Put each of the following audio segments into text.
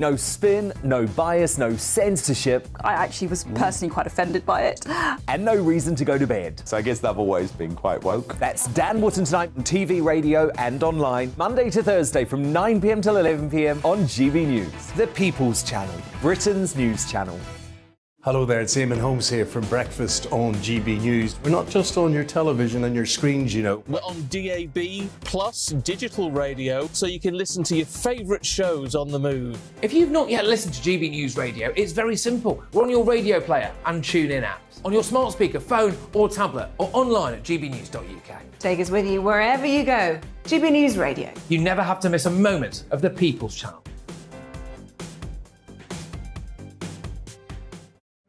No spin, no bias, no censorship. I actually was personally quite offended by it. And no reason to go to bed. So I guess they've always been quite woke. That's Dan Wootton Tonight on TV, radio and online, Monday to Thursday from 9 p.m. till 11 p.m. on GB News, the People's Channel, Britain's news channel. Hello there, it's Eamon Holmes here from Breakfast on GB News. We're not just on your television and your screens, you know. We're on DAB plus digital radio, so you can listen to your favourite shows on the move. If you've not yet listened to GB News Radio, it's very simple. We're on your radio player and TuneIn apps, on your smart speaker, phone or tablet, or online at gbnews.uk. Take us with you wherever you go. GB News Radio. You never have to miss a moment of the People's Channel.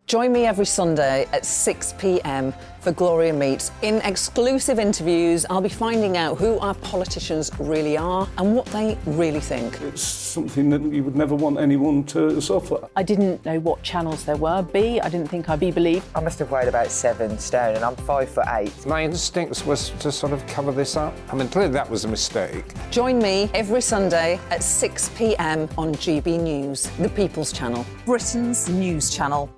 Join me every Sunday at 6 p.m. for Gloria Meets. In exclusive interviews, I'll be finding out who our politicians really are and what they really think. It's something that you would never want anyone to suffer. I didn't know what channels there were. I didn't think I'd be believed. I must have weighed about 7 stone and I'm 5'8". My instincts was to sort of cover this up. I mean, clearly that was a mistake. Join me every Sunday at 6 p.m. on GB News, the People's Channel, Britain's news channel.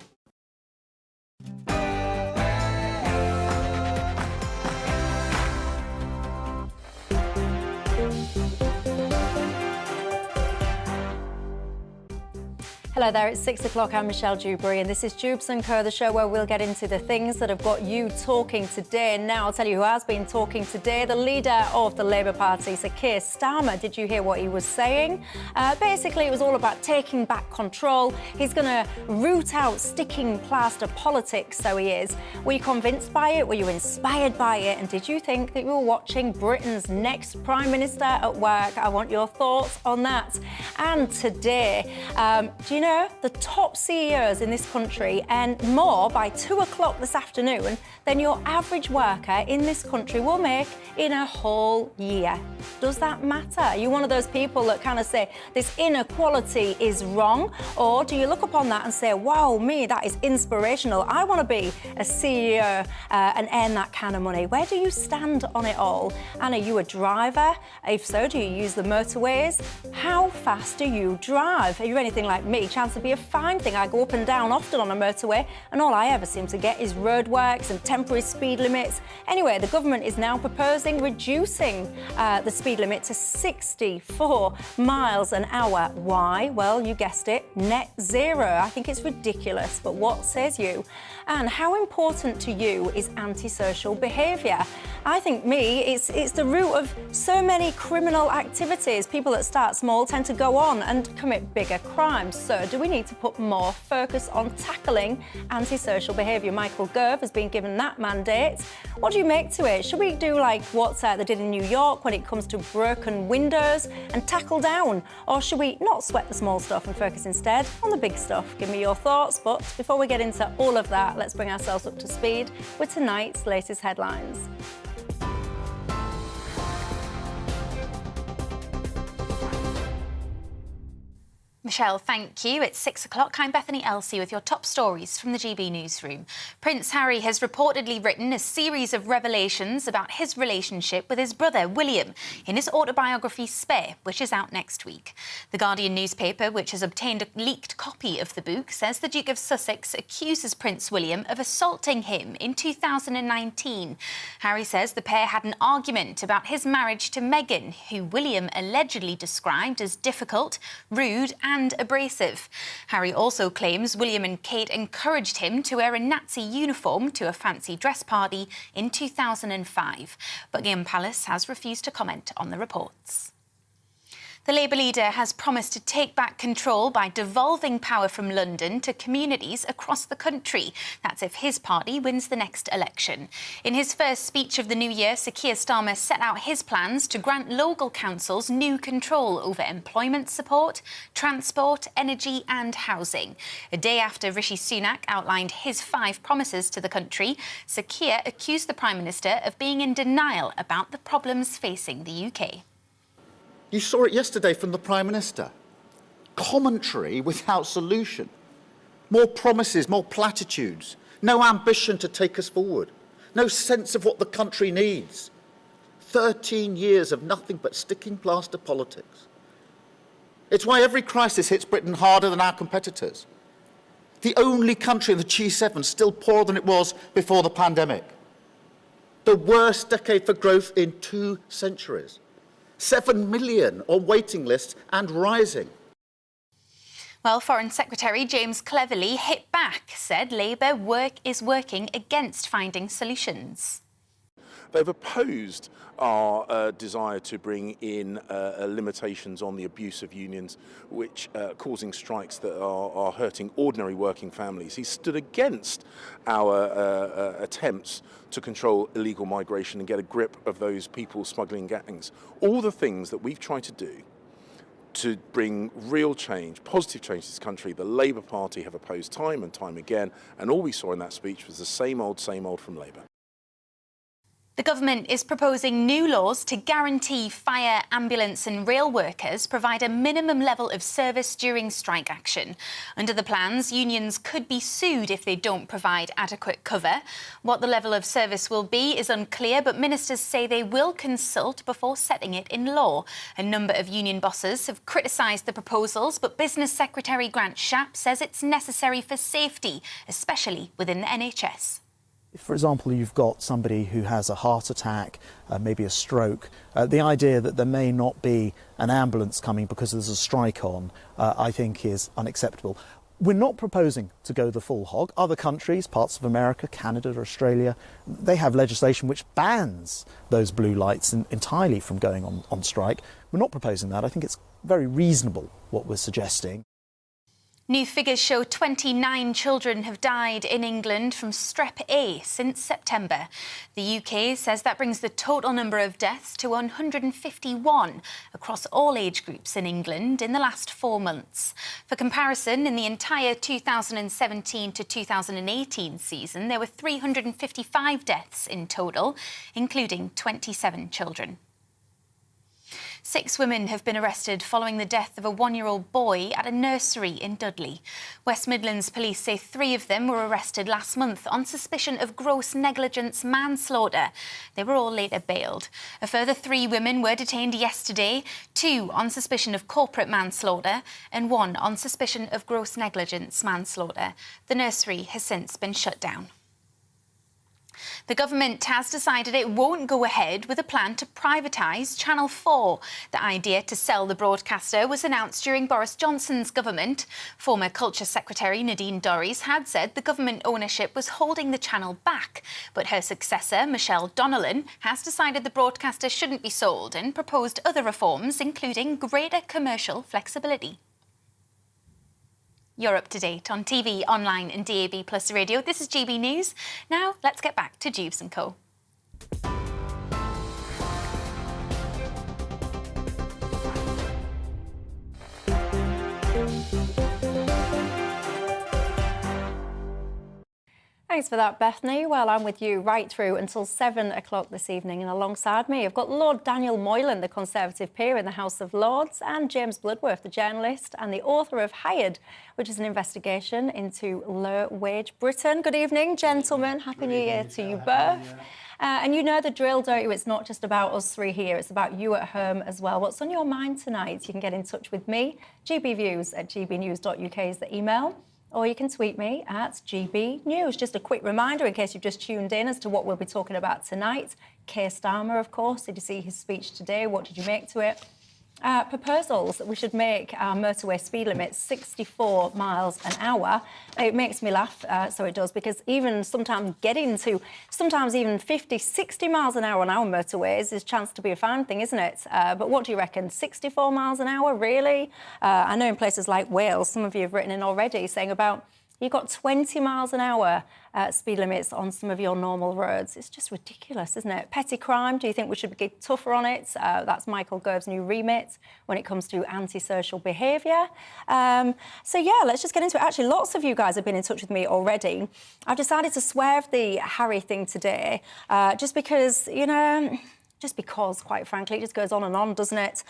Hello there, it's 6 o'clock. I'm Michelle Dewberry and this is Jubes & Co, the show where we'll get into the things that have got you talking today. And now I'll tell you who has been talking today. The leader of the Labour Party, Sir Keir Starmer. Did you hear what he was saying? Basically, it was all about taking back control. He's going to root out sticking plaster politics, so he is. Were you convinced by it? Were you inspired by it? And did you think that you were watching Britain's next Prime Minister at work? I want your thoughts on that. And today, do you know, the top CEOs in this country earn more by 2 o'clock this afternoon than your average worker in this country will make in a whole year. Does that matter? Are you one of those people that kind of say this inequality is wrong? Or do you look upon that and say, wow, me, that is inspirational. I want to be a CEO and earn that kind of money. Where do you stand on it all? And are you a driver? If so, do you use the motorways? How fast do you drive? Are you anything like me? Chance to be a fine thing. I go up and down often on a motorway and all I ever seem to get is roadworks and temporary speed limits. Anyway, the government is now proposing reducing the speed limit to 64 miles an hour. Why? Well, you guessed it, net zero. I think it's ridiculous, but what says you? And how important to you is antisocial behaviour? I think it's the root of so many criminal activities. People that start small tend to go on and commit bigger crimes. So do we need to put more focus on tackling antisocial behaviour? Michael Gove has been given that mandate. What do you make to it? Should we do like what they did in New York when it comes to broken windows and tackle down? Or should we not sweat the small stuff and focus instead on the big stuff? Give me your thoughts. But before we get into all of that, let's bring ourselves up to speed with tonight's latest headlines. Michelle, thank you. It's 6 o'clock. I'm Bethany Elsey with your top stories from the GB newsroom. Prince Harry has reportedly written a series of revelations about his relationship with his brother, William, in his autobiography Spare, which is out next week. The Guardian newspaper, which has obtained a leaked copy of the book, says the Duke of Sussex accuses Prince William of assaulting him in 2019. Harry says the pair had an argument about his marriage to Meghan, who William allegedly described as difficult, rude and abrasive. Harry also claims William and Kate encouraged him to wear a Nazi uniform to a fancy dress party in 2005. Buckingham Palace has refused to comment on the reports. The Labour leader has promised to take back control by devolving power from London to communities across the country. That's if his party wins the next election. In his first speech of the new year, Sir Keir Starmer set out his plans to grant local councils new control over employment support, transport, energy and housing. A day after Rishi Sunak outlined his 5 promises to the country, Sir Keir accused the Prime Minister of being in denial about the problems facing the UK. You saw it yesterday from the Prime Minister. Commentary without solution. More promises, more platitudes. No ambition to take us forward. No sense of what the country needs. 13 years of nothing but sticking plaster politics. It's why every crisis hits Britain harder than our competitors. The only country in the G7 still poorer than it was before the pandemic. The worst decade for growth in 2 centuries. 7 million on waiting lists and rising. Well, Foreign Secretary James Cleverly hit back, said Labour is working against finding solutions. They've opposed our desire to bring in limitations on the abuse of unions, which causing strikes that are hurting ordinary working families. He stood against our attempts to control illegal migration and get a grip of those people smuggling gangs. All the things that we've tried to do to bring real change, positive change to this country, the Labour Party have opposed time and time again, and all we saw in that speech was the same old from Labour. The government is proposing new laws to guarantee fire, ambulance and rail workers provide a minimum level of service during strike action. Under the plans, unions could be sued if they don't provide adequate cover. What the level of service will be is unclear, but ministers say they will consult before setting it in law. A number of union bosses have criticised the proposals, but Business Secretary Grant Shapps says it's necessary for safety, especially within the NHS. If, for example, you've got somebody who has a heart attack, maybe a stroke, the idea that there may not be an ambulance coming because there's a strike on, I think is unacceptable. We're not proposing to go the full hog. Other countries, parts of America, Canada, Australia, they have legislation which bans those blue lights entirely from going on strike. We're not proposing that. I think it's very reasonable what we're suggesting. New figures show 29 children have died in England from strep A since September. The UK says that brings the total number of deaths to 151 across all age groups in England in the last 4 months. For comparison, in the entire 2017 to 2018 season, there were 355 deaths in total, including 27 children. 6 women have been arrested following the death of a 1-year-old boy at a nursery in Dudley. West Midlands police say 3 of them were arrested last month on suspicion of gross negligence manslaughter. They were all later bailed. A further 3 women were detained yesterday, 2 on suspicion of corporate manslaughter and 1 on suspicion of gross negligence manslaughter. The nursery has since been shut down. The government has decided it won't go ahead with a plan to privatise Channel 4. The idea to sell the broadcaster was announced during Boris Johnson's government. Former Culture Secretary Nadine Dorries had said the government ownership was holding the channel back, but her successor, Michelle Donnellan, has decided the broadcaster shouldn't be sold and proposed other reforms, including greater commercial flexibility. You're up to date on TV, online and DAB+ radio. This is GB News. Now, let's get back to Jubes & Co. Thanks for that, Bethany. Well, I'm with you right through until 7 o'clock this evening, and alongside me, I've got Lord Daniel Moylan, the Conservative peer in the House of Lords, and James Bloodworth, the journalist and the author of Hired, which is an investigation into low-wage Britain. Good evening, gentlemen. Happy New Year to you both. And you know the drill, don't you? It's not just about us 3 here, it's about you at home as well. What's on your mind tonight? You can get in touch with me. gbviews@gbnews.uk is the email. Or you can tweet me at GBNews. Just a quick reminder in case you've just tuned in as to what we'll be talking about tonight. Keir Starmer, of course. Did you see his speech today? What did you make to it? Proposals that we should make our motorway speed limit 64 miles an hour. It makes me laugh, so it does, because even sometimes getting to even 50, 60 miles an hour on our motorways is a chance to be a fine thing, isn't it? But what do you reckon? 64 miles an hour, really? I know in places like Wales, some of you have written in already saying about you've got 20 miles an hour speed limits on some of your normal roads. It's just ridiculous, isn't it? Petty crime, do you think we should get tougher on it? That's Michael Gove's new remit when it comes to antisocial behaviour. So, yeah, let's just get into it. Actually, lots of you guys have been in touch with me already. I've decided to swerve the Harry thing today just because, you know... Just because, quite frankly, it just goes on and on, doesn't it?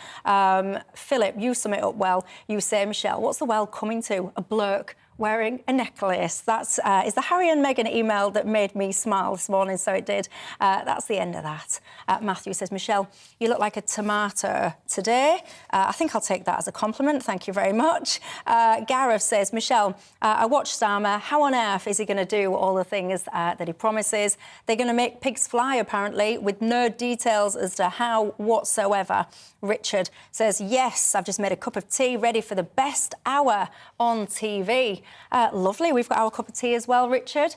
Philip, you sum it up well. You say, Michelle, what's the world coming to? A bloke wearing a necklace. That's is the Harry and Meghan email that made me smile this morning, so it did. That's the end of that. Matthew says, Michelle, you look like a tomato today. I think I'll take that as a compliment. Thank you very much. Gareth says, Michelle, I watched Starmer. How on earth is he going to do all the things that he promises? They're going to make pigs fly, apparently, with no details as to how whatsoever. Richard says, yes, I've just made a cup of tea ready for the best hour on TV. Lovely. We've got our cup of tea as well, Richard.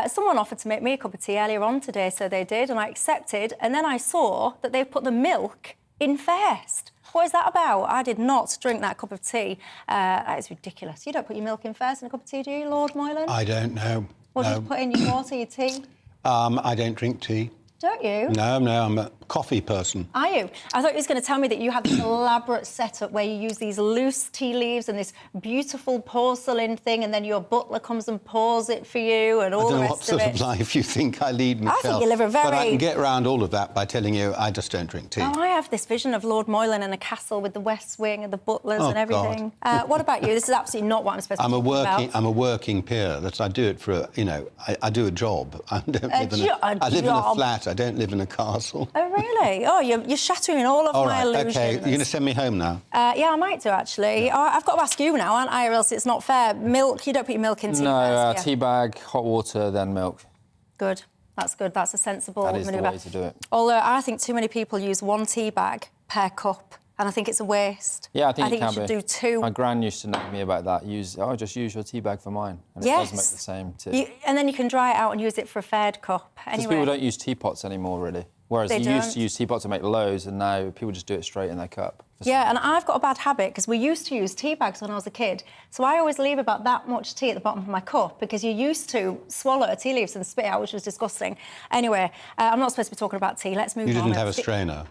Someone offered to make me a cup of tea earlier on today, so they did, and I accepted. And then I saw that they've put the milk in first. What is that about? I did not drink that cup of tea. That is ridiculous. You don't put your milk in first in a cup of tea, do you, Lord Moylan? I don't know. What do you put in your water, your tea? I don't drink tea. Don't you? No, I'm a coffee person. Are you? I thought you was going to tell me that you have this elaborate setup where you use these loose tea leaves and this beautiful porcelain thing, and then your butler comes and pours it for you and all the rest of it. I don't know what sort of life you think I lead, Michelle. I think you live a very... But I can get around all of that by telling you I just don't drink tea. Oh, I have this vision of Lord Moylan in a castle with the West Wing and the butlers and everything. What about you? This is absolutely not what I'm supposed to talk about. I'm a working peer. I do it for, I do a job. I live in a flat. I don't live in a castle. Oh, really? Oh, you're shattering all of my illusions. OK. You're going to send me home now? Yeah, I might do, actually. Yeah. I've got to ask you now, aren't I, or else it's not fair. Milk, you don't put your milk in tea first, tea bag, hot water, then milk. Good. That's good. That's a sensible manoeuvre. That is the way to do it. Although I think too many people use one tea bag per cup, and I think it's a waste. Yeah, I think you should do two. My gran used to nag me about that. Just use your tea bag for mine. And it does make the same tea. And then you can dry it out and use it for a third cup. Because people don't use teapots anymore, really. Whereas you used to use teapots to make loads, and now people just do it straight in their cup. Yeah, and I've got a bad habit, because we used to use tea bags when I was a kid. So I always leave about that much tea at the bottom of my cup, because you used to swallow tea leaves and spit out, which was disgusting. Anyway, I'm not supposed to be talking about tea. Let's move on. You didn't have a strainer?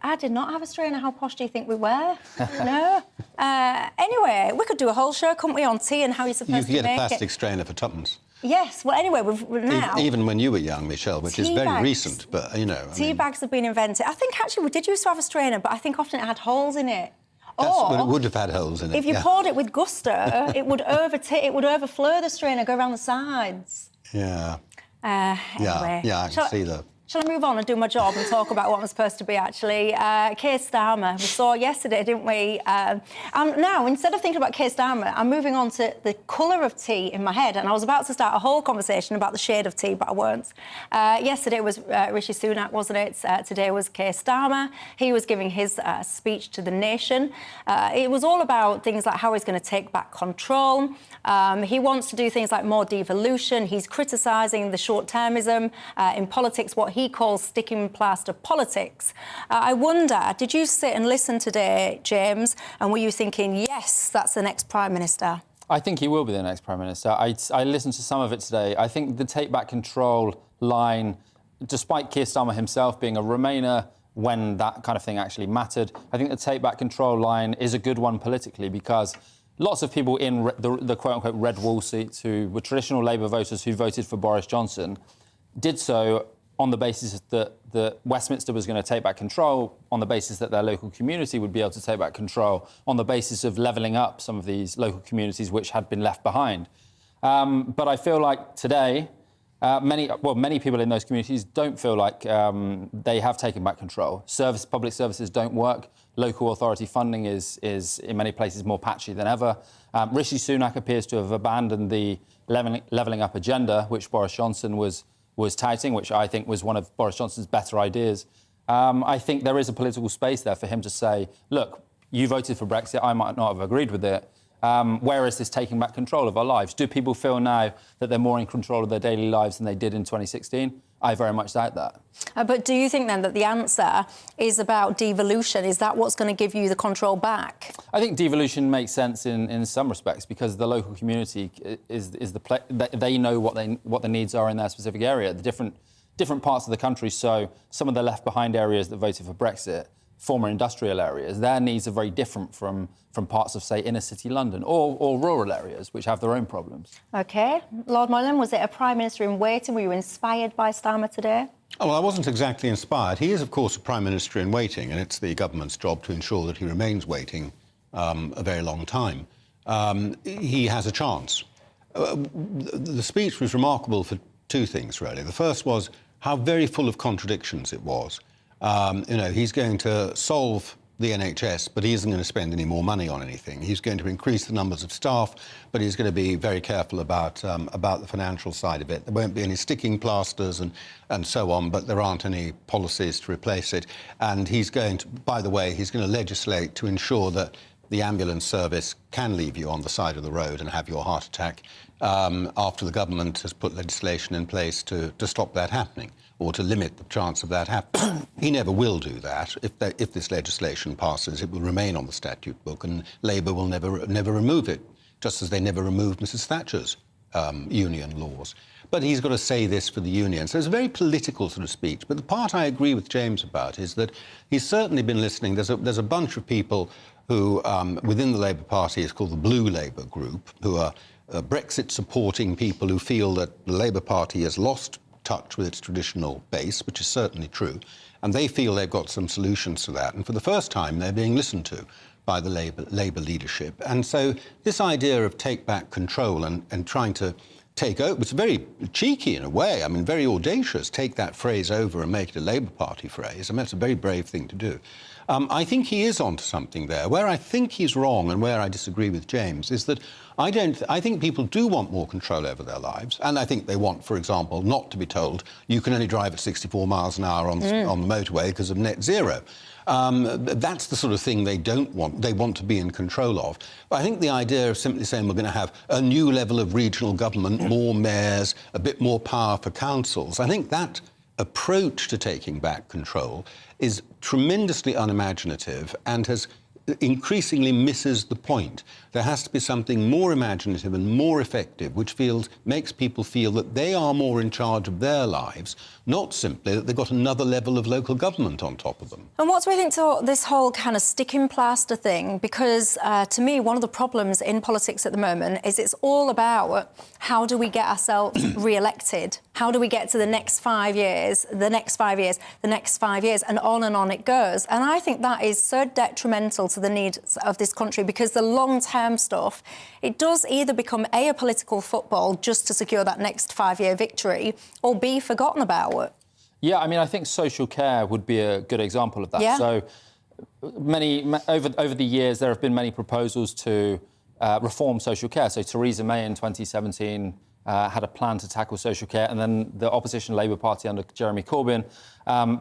I did not have a strainer. How posh do you think we were? No. Anyway, we could do a whole show, couldn't we, on tea and how you're supposed to make it. You could get a plastic strainer for tuppence. Yes. Well, anyway, we've now... Even when you were young, Michelle, which is very recent, but, Tea bags have been invented. I think, actually, we did used to have a strainer, but I think often it had holes in it. It would have had holes in it. If you poured it with gusto, it would overflow the strainer, go around the sides. Yeah. Anyway. Yeah, I can see that. Shall I move on and do my job and talk about what I'm supposed to be, actually? Keir Starmer, we saw yesterday, didn't we? Now, instead of thinking about Keir Starmer, I'm moving on to the colour of tea in my head, and I was about to start a whole conversation about the shade of tea, but I won't. Yesterday was Rishi Sunak, wasn't it? Today was Keir Starmer. He was giving his speech to the nation. It was all about things like how he's going to take back control. He wants to do things like more devolution. He's criticising the short-termism in politics, what he calls sticking plaster politics. I wonder, did you sit and listen today, James, and were you thinking, yes, that's the next Prime Minister? I think he will be the next Prime Minister. I listened to some of it today. I think the take back control line, despite Keir Starmer himself being a Remainer when that kind of thing actually mattered, I think the take back control line is a good one politically, because lots of people in the quote-unquote red wall seats who were traditional Labour voters who voted for Boris Johnson did so on the basis that Westminster was going to take back control, on the basis that their local community would be able to take back control, on the basis of levelling up some of these local communities which had been left behind. But I feel like today, many people in those communities don't feel like they have taken back control. Public services don't work. Local authority funding is in many places more patchy than ever. Rishi Sunak appears to have abandoned the levelling up agenda, which Boris Johnson was touting, which I think was one of Boris Johnson's better ideas. I think there is a political space there for him to say, look, you voted for Brexit, I might not have agreed with it. Where is this taking back control of our lives? Do people feel now that they're more in control of their daily lives than they did in 2016? I very much doubt that. But do you think, then, that the answer is about devolution? Is that what's going to give you the control back? I think devolution makes sense in some respects, because the local community they know what the needs are in their specific area, the different parts of the country. So some of the left behind areas that voted for Brexit, former industrial areas, their needs are very different from parts of, say, inner city London or rural areas, which have their own problems. OK. Lord Moylan, was it a Prime Minister in waiting? Were you inspired by Starmer today? Oh, well, I wasn't exactly inspired. He is, of course, a Prime Minister in waiting, and it's the government's job to ensure that he remains waiting a very long time. he has a chance. The speech was remarkable for two things, really. The first was how very full of contradictions it was. He's going to solve the NHS, but he isn't going to spend any more money on anything. He's going to increase the numbers of staff, but he's going to be very careful about the financial side of it. There won't be any sticking plasters and so on, but there aren't any policies to replace it. And he's going to, by the way, he's going to legislate to ensure that the ambulance service can leave you on the side of the road and have your heart attack after the government has put legislation in place to stop that happening, or to limit the chance of that happening. He never will do that. If this legislation passes, it will remain on the statute book, and Labour will never remove it, just as they never removed Mrs Thatcher's union laws. But he's got to say this for the union. So it's a very political sort of speech. But the part I agree with James about is that he's certainly been listening. There's a bunch of people who, within the Labour Party, is called the Blue Labour Group, who are Brexit-supporting people who feel that the Labour Party has lost touch with its traditional base, which is certainly true, and they feel they've got some solutions to that. And for the first time, they're being listened to by the Labour leadership. And so this idea of take back control and trying to take over, it's very cheeky in a way, I mean, very audacious, take that phrase over and make it a Labour Party phrase. I mean, that's a very brave thing to do. I think he is onto something there. Where I think he's wrong and where I disagree with James is that I think people do want more control over their lives, and I think they want, for example, not to be told you can only drive at 64 miles an hour on the motorway because of net zero. That's the sort of thing they don't want. They want to be in control of. But I think the idea of simply saying we're going to have a new level of regional government, more mayors, a bit more power for councils, I think that approach to taking back control is tremendously unimaginative and increasingly misses the point. There has to be something more imaginative and more effective, which makes people feel that they are more in charge of their lives, not simply that they've got another level of local government on top of them. And what do we think to this whole kind of sticking plaster thing? Because to me, one of the problems in politics at the moment is it's all about how do we get ourselves re-elected? How do we get to the next 5 years, the next 5 years, the next 5 years, and on it goes. And I think that is so detrimental to the needs of this country, because the long-term stuff, it does either become A, a political football just to secure that next 5-year victory, or B, forgotten about it. Yeah, I mean, I think social care would be a good example of that. Yeah. So over the years, there have been many proposals to reform social care. So Theresa May in 2017 had a plan to tackle social care, and then the opposition Labour Party under Jeremy Corbyn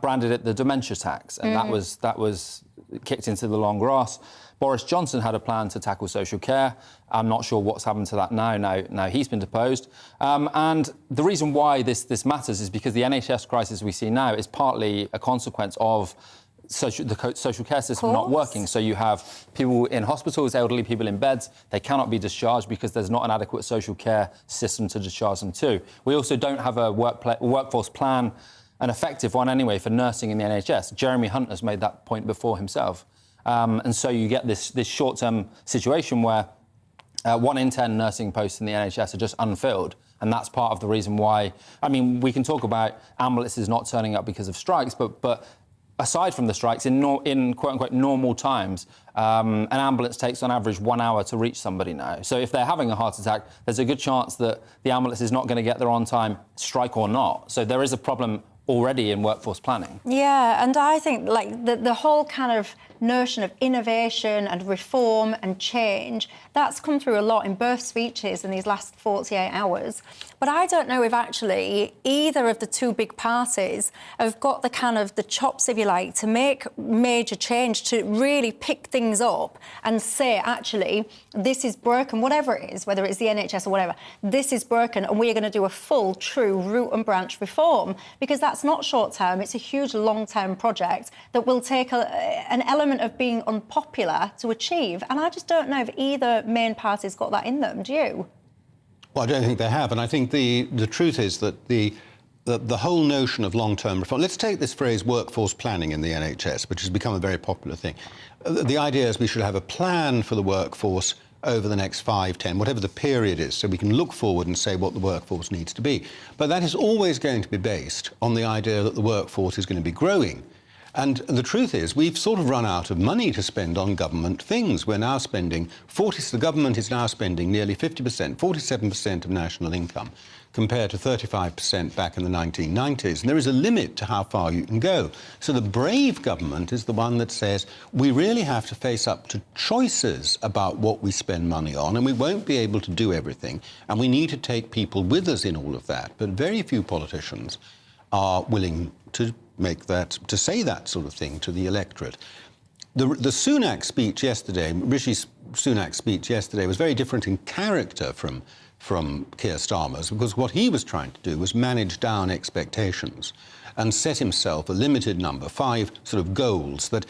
branded it the dementia tax, and that was kicked into the long grass. Boris Johnson had a plan to tackle social care. I'm not sure what's happened to that now. Now he's been deposed. And the reason why this matters is because the NHS crisis we see now is partly a consequence of the social care system not working. So you have people in hospitals, elderly people in beds, they cannot be discharged because there's not an adequate social care system to discharge them to. We also don't have a workforce plan, an effective one anyway, for nursing in the NHS. Jeremy Hunt has made that point before himself. And so you get this short-term situation where 1 in 10 nursing posts in the NHS are just unfilled. And that's part of the reason why, I mean, we can talk about ambulances not turning up because of strikes, but aside from the strikes, in quote-unquote normal times, an ambulance takes on average 1 hour to reach somebody now. So if they're having a heart attack, there's a good chance that the ambulance is not going to get there on time, strike or not. So there is a problem already in workforce planning. Yeah, and I think like the whole kind of notion of innovation and reform and change, that's come through a lot in both speeches in these last 48 hours. But I don't know if actually either of the two big parties have got the kind of the chops, if you like, to make major change, to really pick things up and say, actually, this is broken, whatever it is, whether it's the NHS or whatever, this is broken and we're going to do a full, true root and branch reform, because that's not short-term, it's a huge long-term project that will take an element of being unpopular to achieve. And I just don't know if either main party's got that in them, do you? Well, I don't think they have, and I think the truth is that the whole notion of long-term reform... Let's take this phrase workforce planning in the NHS, which has become a very popular thing. The idea is we should have a plan for the workforce over the next 5, 10, whatever the period is, so we can look forward and say what the workforce needs to be. But that is always going to be based on the idea that the workforce is going to be growing. And the truth is, we've sort of run out of money to spend on government things. We're now spending the government is now spending nearly 50%, 47% of national income, compared to 35% back in the 1990s. And there is a limit to how far you can go. So the brave government is the one that says, we really have to face up to choices about what we spend money on, and we won't be able to do everything. And we need to take people with us in all of that. But very few politicians are willing to to say that sort of thing to the electorate. The Sunak speech yesterday, Rishi Sunak's speech yesterday, was very different in character from Keir Starmer's, because what he was trying to do was manage down expectations and set himself a limited number, 5 sort of goals that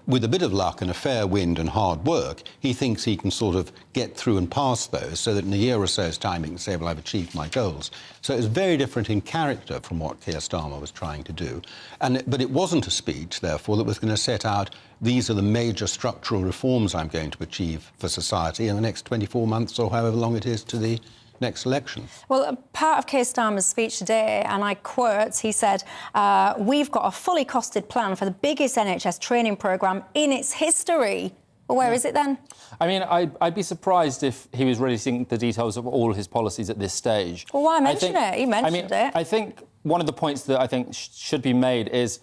with a bit of luck and a fair wind and hard work, he thinks he can sort of get through and pass those, so that in a year or so's time he can say, well, I've achieved my goals. So it was very different in character from what Keir Starmer was trying to do. But it wasn't a speech, therefore, that was going to set out, these are the major structural reforms I'm going to achieve for society in the next 24 months or however long it is to the next election. Well, part of Keir Starmer's speech today, and I quote, he said, we've got a fully costed plan for the biggest NHS training programme in its history. Well, where is it then? I mean, I'd be surprised if he was releasing the details of all his policies at this stage. Well, why mention it? He mentioned it. I think one of the points that I think should be made is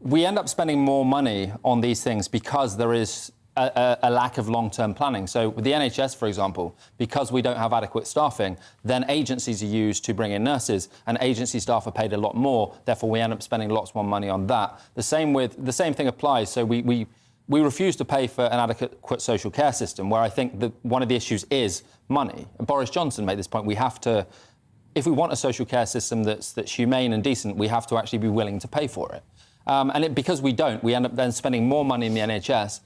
we end up spending more money on these things because there is a lack of long-term planning. So with the NHS, for example, because we don't have adequate staffing, then agencies are used to bring in nurses, and agency staff are paid a lot more. Therefore, we end up spending lots more money on that. The same thing applies. So we refuse to pay for an adequate social care system, where I think that one of the issues is money. And Boris Johnson made this point. We have to, if we want a social care system that's humane and decent, we have to actually be willing to pay for it. Because we don't, we end up then spending more money in the NHS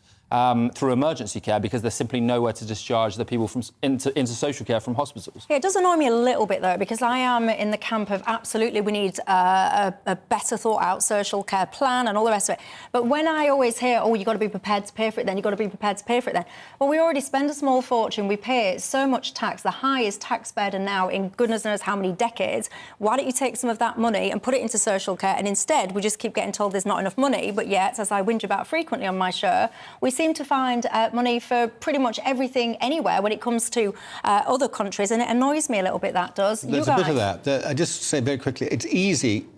through emergency care, because there's simply nowhere to discharge the people into social care from hospitals. Yeah, it does annoy me a little bit, though, because I am in the camp of absolutely we need a better thought-out social care plan and all the rest of it. But when I always hear, oh, you've got to be prepared to pay for it then, you've got to be prepared to pay for it then. Well, we already spend a small fortune. We pay so much tax, the highest tax burden now in goodness knows how many decades. Why don't you take some of that money and put it into social care? And instead, we just keep getting told there's not enough money. But yet, as I whinge about frequently on my show, we seem to find money for pretty much everything anywhere when it comes to other countries, and it annoys me a little bit, that does. There's a bit of that. I just say very quickly, it's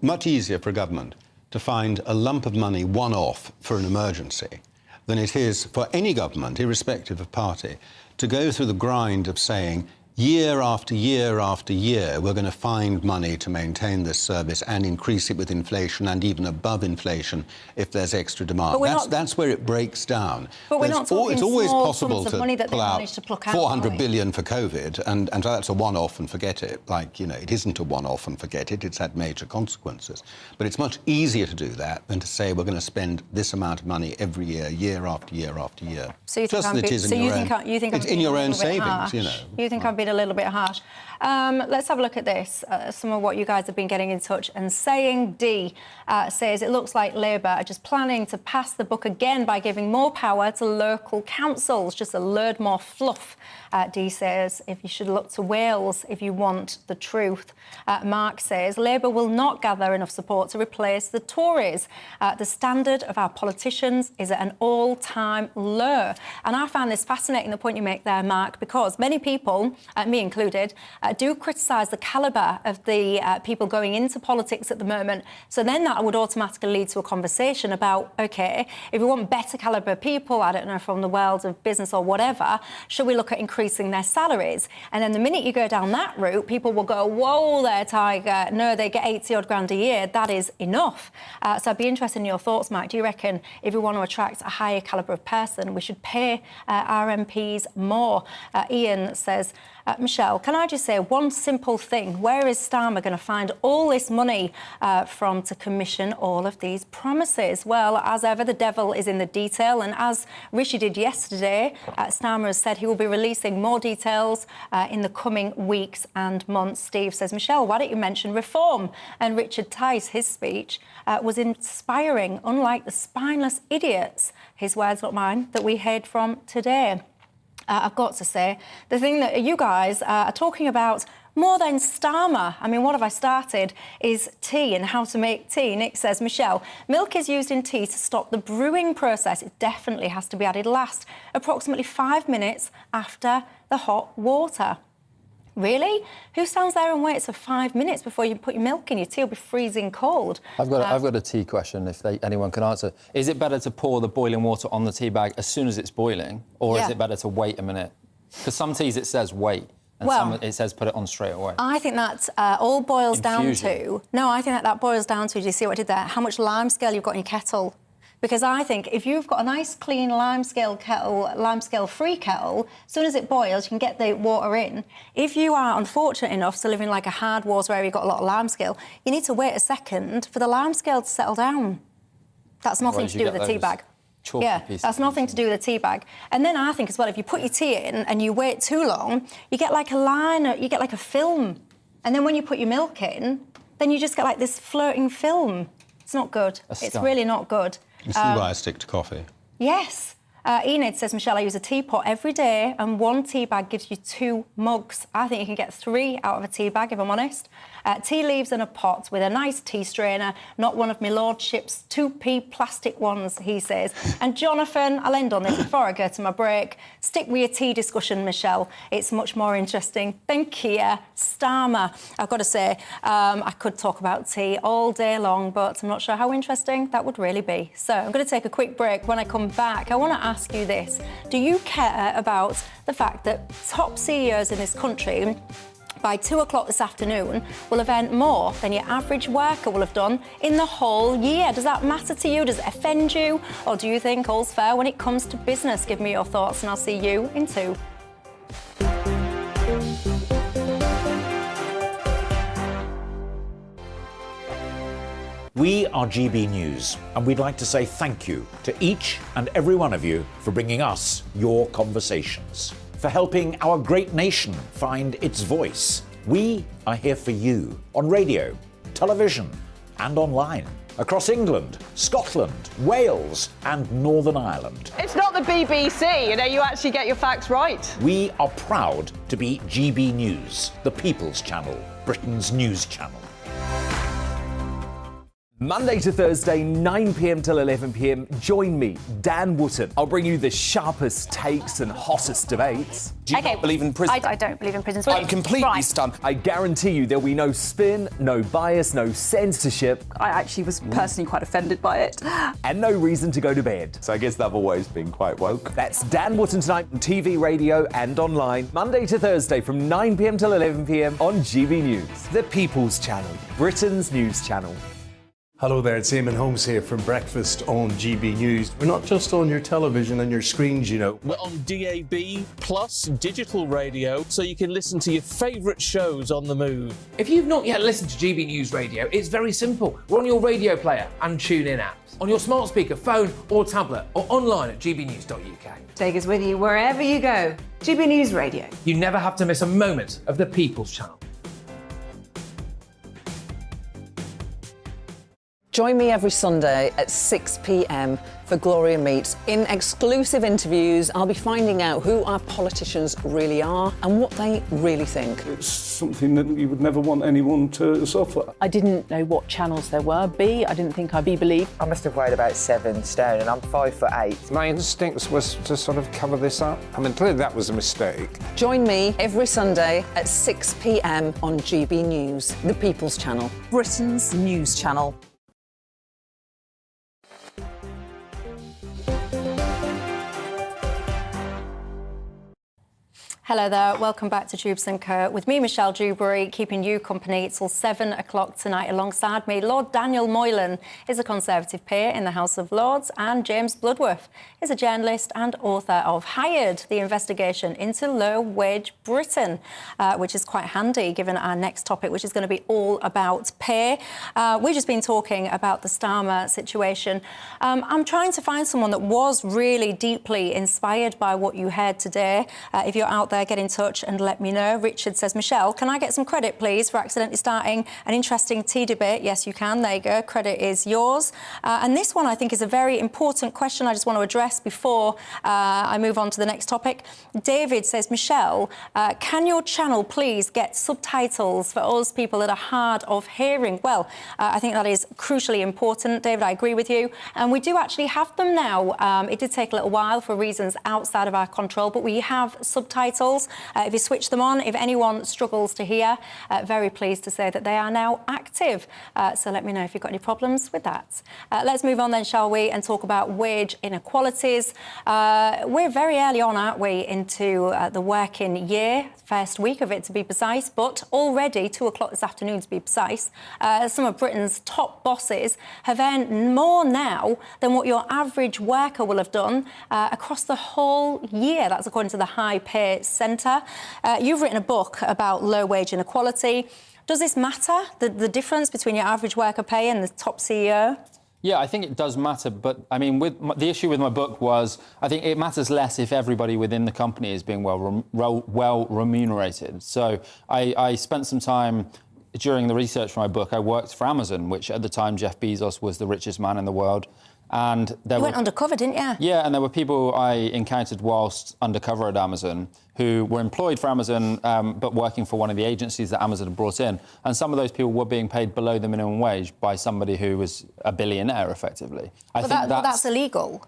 much easier for a government to find a lump of money one-off for an emergency than it is for any government, irrespective of party, to go through the grind of saying, year after year after year, we're going to find money to maintain this service and increase it with inflation and even above inflation if there's extra demand. That's where it breaks down. But we're not talking it's always small possible sums of to money that pull they out managed to pluck out. 400 billion for COVID, and so that's a one-off and forget it. It isn't a one-off and forget it. It's had major consequences. But it's much easier to do that than to say we're going to spend this amount of money every year, year after year after year. So you think it's in your own savings, you know. You think I'm being a little bit harsh. Let's have a look at this. Some of what you guys have been getting in touch and saying. D says it looks like Labour are just planning to pass the buck again by giving more power to local councils, just a load more fluff. D says if you should look to Wales if you want the truth. Mark says Labour will not gather enough support to replace the Tories. The standard of our politicians is at an all-time low. And I found this fascinating, the point you make there, Mark, because many people, me included, do criticise the calibre of the people going into politics at the moment. So then that would automatically lead to a conversation about, OK, if we want better calibre people, I don't know, from the world of business or whatever, should we look at increasing their salaries? And then the minute you go down that route, people will go, whoa there, Tiger, no, they get 80-odd grand a year, that is enough. So I'd be interested in your thoughts, Mike. Do you reckon if we want to attract a higher calibre of person, we should pay our MPs more? Ian says, Michelle, can I just say one simple thing? Where is Starmer going to find all this money from to commission all of these promises? Well, as ever, the devil is in the detail. And as Rishi did yesterday, Starmer has said he will be releasing more details in the coming weeks and months. Steve says, Michelle, why don't you mention reform? And Richard Tice, his speech was inspiring, unlike the spineless idiots, his words, not mine, that we heard from today. I've got to say, the thing that you guys are talking about more than starmer. I mean, what have I started is tea and how to make tea. Nick says, Michelle, milk is used in tea to stop the brewing process. It definitely has to be added last, approximately 5 minutes after the hot water. Really? Who stands there and waits for 5 minutes before you put your milk in? Your tea will be freezing cold. I've got a tea question, if anyone can answer. Is it better to pour the boiling water on the tea bag as soon as it's boiling, or is it better to wait a minute? Because some teas it says wait, and some it says put it on straight away. I think that all boils down to... No, I think that boils down to, do you see what I did there? How much lime scale you've got in your kettle. Because I think if you've got a nice, clean limescale-free kettle, as soon as it boils, you can get the water in. If you are unfortunate enough to live in like a hard water area, you've got a lot of limescale, you need to wait a second for the limescale to settle down. That's nothing to do with the tea bag. Yeah, that's nothing to do with the tea bag. And then I think as well, if you put your tea in and you wait too long, you get like a line, you get like a film. And then when you put your milk in, then you just get like this floating film. It's not good. It's really not good. You see why I stick to coffee? Yes. Enid says, Michelle, I use a teapot every day and 1 tea bag gives you 2 mugs. I think you can get 3 out of a tea bag, if I'm honest. Tea leaves in a pot with a nice tea strainer, not one of my lordship's 2p plastic ones, he says. And Jonathan, I'll end on this before I go to my break. Stick with your tea discussion, Michelle. It's much more interesting than Keir Starmer. I've got to say, I could talk about tea all day long, but I'm not sure how interesting that would really be. So I'm going to take a quick break. When I come back, I want to ask you this. Do you care about the fact that top CEOs in this country by 2 o'clock this afternoon will have earned more than your average worker will have done in the whole year? Does that matter to you? Does it offend you? Or do you think all's fair when it comes to business? Give me your thoughts and I'll see you in 2. We are GB News, and we'd like to say thank you to each and every one of you for bringing us your conversations, for helping our great nation find its voice. We are here for you on radio, television, and online, across England, Scotland, Wales, and Northern Ireland. It's not the BBC, you actually get your facts right. We are proud to be GB News, the People's Channel, Britain's news channel. Monday to Thursday, 9 p.m. till 11 p.m. Join me, Dan Wootton. I'll bring you the sharpest takes and hottest debates. Do you not believe in prison? I don't believe in prison. I'm completely stunned. I guarantee you there'll be no spin, no bias, no censorship. I actually was personally quite offended by it. And no reason to go to bed. So I guess they've always been quite woke. That's Dan Wootton tonight on TV, radio and online. Monday to Thursday from 9 p.m. till 11 p.m. on GB News. The People's Channel, Britain's news channel. Hello there, it's Eamon Holmes here from Breakfast on GB News. We're not just on your television and your screens, you know. We're on DAB plus digital radio, so you can listen to your favourite shows on the move. If you've not yet listened to GB News Radio, it's very simple. We're on your radio player and tune-in apps, on your smart speaker, phone or tablet, or online at gbnews.uk. Take us with you wherever you go. GB News Radio. You never have to miss a moment of the People's Channel. Join me every Sunday at 6 p.m. for Gloria Meets. In exclusive interviews, I'll be finding out who our politicians really are and what they really think. It's something that you would never want anyone to suffer. I didn't know what channels there were. B, I didn't think I'd be believed. I must have weighed about 7 stone and I'm 5'8". My instincts was to sort of cover this up. I mean, clearly that was a mistake. Join me every Sunday at 6 p.m. on GB News, the People's Channel, Britain's news channel. Hello there, welcome back to Jubes and Keir. With me, Michelle Dewberry, keeping you company till 7 o'clock tonight. Alongside me, Lord Daniel Moylan is a Conservative peer in the House of Lords, and James Bloodworth is a journalist and author of Hired, the investigation into low-wage Britain, which is quite handy given our next topic, which is going to be all about pay. We've just been talking about the starmer situation. I'm trying to find someone that was really deeply inspired by what you heard today. If you're out there anywhere, get in touch and let me know. Richard says, Michelle, can I get some credit, please, for accidentally starting an interesting tea debate? Yes, you can. There you go. Credit is yours. And this one, I think, is a very important question I just want to address before I move on to the next topic. David says, Michelle, can your channel please get subtitles for us people that are hard of hearing? Well, I think that is crucially important, David. I agree with you. And we do actually have them now. It did take a little while for reasons outside of our control, but we have subtitles. If you switch them on, if anyone struggles to hear, very pleased to say that they are now active. So let me know if you've got any problems with that. Let's move on then, shall we, and talk about wage inequalities. We're very early on, aren't we, into the working year, first week of it to be precise, but already 2 o'clock this afternoon to be precise, some of Britain's top bosses have earned more now than what your average worker will have done across the whole year. That's according to the High Pay Centre. You've written a book about low wage inequality. Does this matter, the difference between your average worker pay and the top CEO? Yeah, I think it does matter, but I mean, the issue with my book was I think it matters less if everybody within the company is being well remunerated. So I spent some time during the research for my book. I worked for Amazon, which at the time Jeff Bezos was the richest man in the world. And you went undercover, didn't you? Yeah, and there were people I encountered whilst undercover at Amazon who were employed for Amazon, but working for one of the agencies that Amazon had brought in. And some of those people were being paid below the minimum wage by somebody who was a billionaire, effectively. I think that's illegal.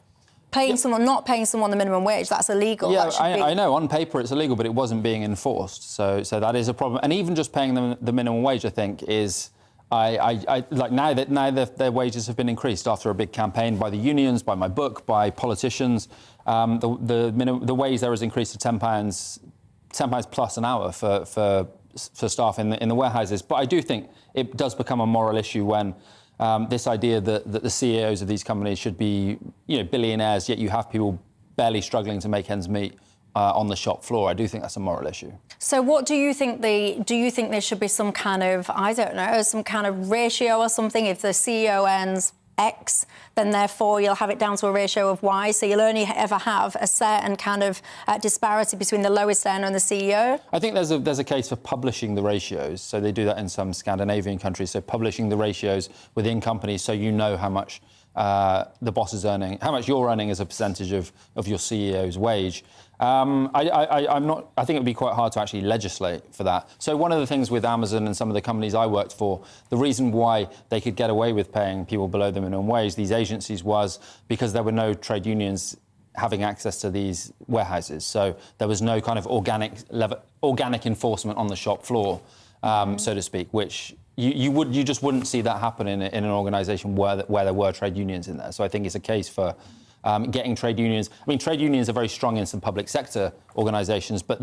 Paying someone, not paying someone the minimum wage, that's illegal. Yeah, I know. On paper, it's illegal, but it wasn't being enforced. So that is a problem. And even just paying them the minimum wage, I think, is... like now that their wages have been increased after a big campaign by the unions, by my book, by politicians, the wage there is increased to £10 plus an hour for staff in the warehouses. But I do think it does become a moral issue when this idea that the CEOs of these companies should be, billionaires, yet you have people barely struggling to make ends meet on the shop floor. I do think that's a moral issue. So what do you think do you think there should be some kind of, I don't know, some kind of ratio or something? If the CEO earns X, then therefore you'll have it down to a ratio of Y, so you'll only ever have a certain kind of disparity between the lowest earner and the CEO? I think there's a case for publishing the ratios, so they do that in some Scandinavian countries, so publishing the ratios within companies so you know how much the boss is earning, how much you're earning as a percentage of your CEO's wage. I think it would be quite hard to actually legislate for that. So one of the things with Amazon and some of the companies I worked for, the reason why they could get away with paying people below the minimum wage, these agencies, was because there were no trade unions having access to these warehouses. So there was no kind of organic enforcement on the shop floor, so to speak, which you just wouldn't see that happen in an organisation where there were trade unions in there. So I think it's a case for getting trade unions. I mean, trade unions are very strong in some public sector organisations, but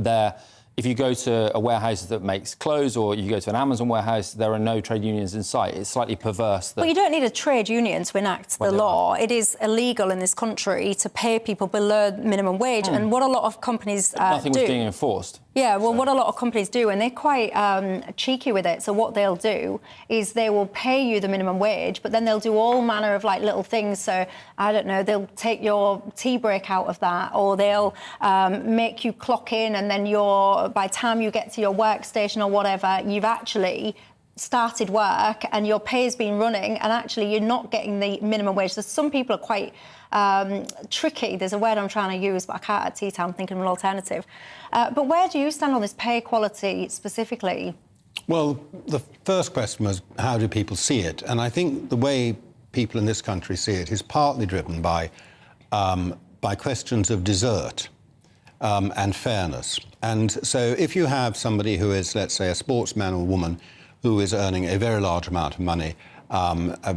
if you go to a warehouse that makes clothes or you go to an Amazon warehouse, there are no trade unions in sight. It's slightly perverse. But you don't need a trade union to enact the law. It is illegal in this country to pay people below minimum wage. And what a lot of companies Nothing was being enforced. Yeah, well, what a lot of companies do, and they're quite cheeky with it, so what they'll do is they will pay you the minimum wage, but then they'll do all manner of, little things. So, I don't know, they'll take your tea break out of that, or they'll make you clock in, and then by the time you get to your workstation or whatever, you've actually started work and your pay's been running, and actually you're not getting the minimum wage. So some people are quite tricky. There's a word I'm trying to use, but I can't at tea time. I'm thinking of an alternative. But where do you stand on this pay equality specifically? Well, the first question was, how do people see it? And I think the way people in this country see it is partly driven by questions of desert and fairness. And so if you have somebody who is, let's say, a sportsman or woman who is earning a very large amount of money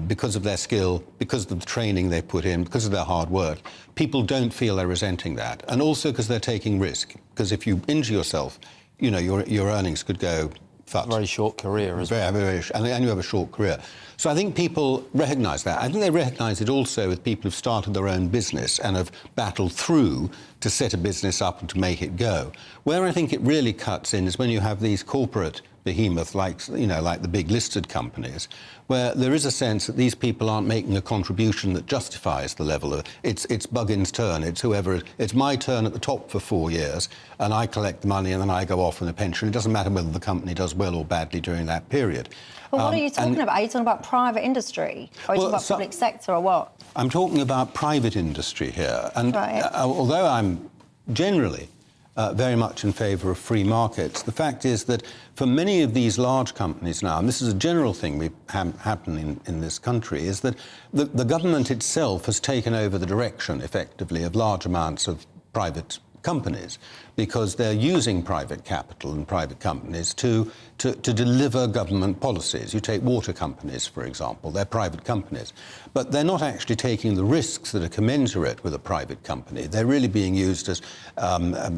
because of their skill, because of the training they put in, because of their hard work, people don't feel they're resenting that. And also because they're taking risk. Because if you injure yourself, your earnings could go fucked. Very short career as well. And you have a short career. So I think people recognise that. I think they recognise it also with people who've started their own business and have battled through to set a business up and to make it go. Where I think it really cuts in is when you have these corporate behemoth like the big listed companies, where there is a sense that these people aren't making a contribution that justifies the level of it's Buggin's turn, it's my turn at the top for 4 years, and I collect the money and then I go off on a pension. It doesn't matter whether the company does well or badly during that period. But what are you talking about? Are you talking about private industry? Or are you talking about public sector or what? I'm talking about private industry here. And although I'm generally very much in favour of free markets, the fact is that for many of these large companies now, and this is a general thing we happening in this country, is that the government itself has taken over the direction, effectively, of large amounts of private companies, because they're using private capital and private companies to deliver government policies. You take water companies, for example, they're private companies, but they're not actually taking the risks that are commensurate with a private company. They're really being used as